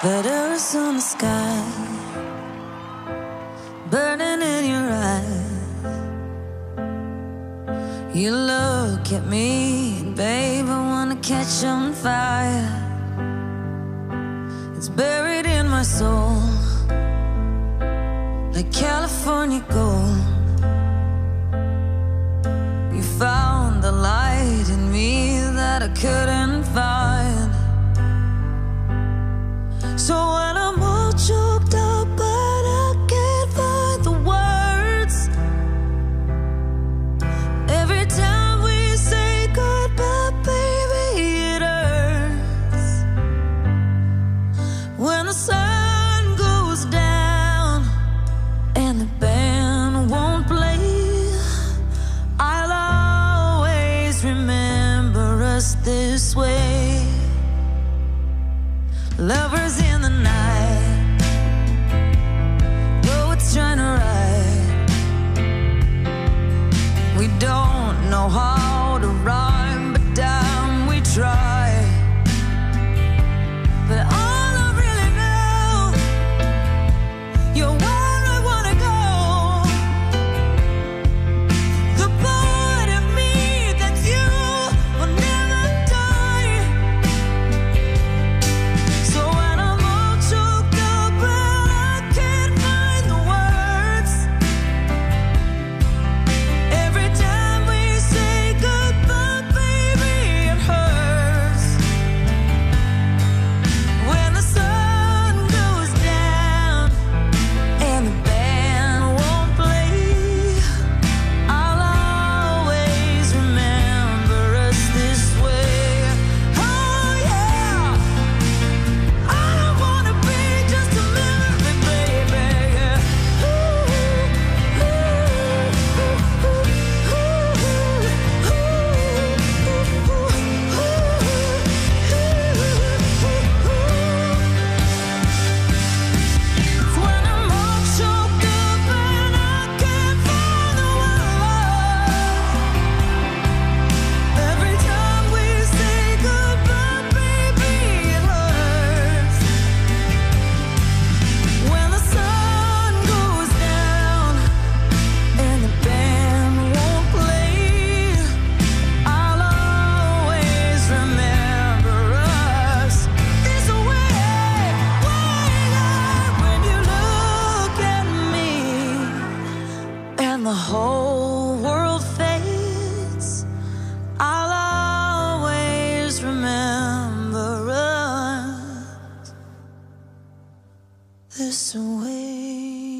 Letters on the sky, burning in your eyes. You look at me, and babe, I wanna catch on fire. It's buried in my soul, like California gold. You found the light in me that I couldn't find. So when I'm all choked up but I can't find the words, every time we say goodbye, baby, it hurts. When the sun goes down and the band won't play, I'll always remember us this way. Lovers in the night, poets trying to write. We don't know how to rhyme, but damn, we try. But all I really know, you're where I wanna go. The part of me that you will never die. So when I'm all choked up and I can't find the words, every time we say goodbye, baby, it hurts. When the sun goes down and the band won't play, I'll always remember us this way. Oh yeah, I don't wanna be just a memory, baby. When I'm all choked up and I can't find the word, every time we say goodbye, baby, it hurts. When the sun goes down and the band won't play, I'll always remember us this way. When you look at me and the whole world fades, I'll always remember us this way.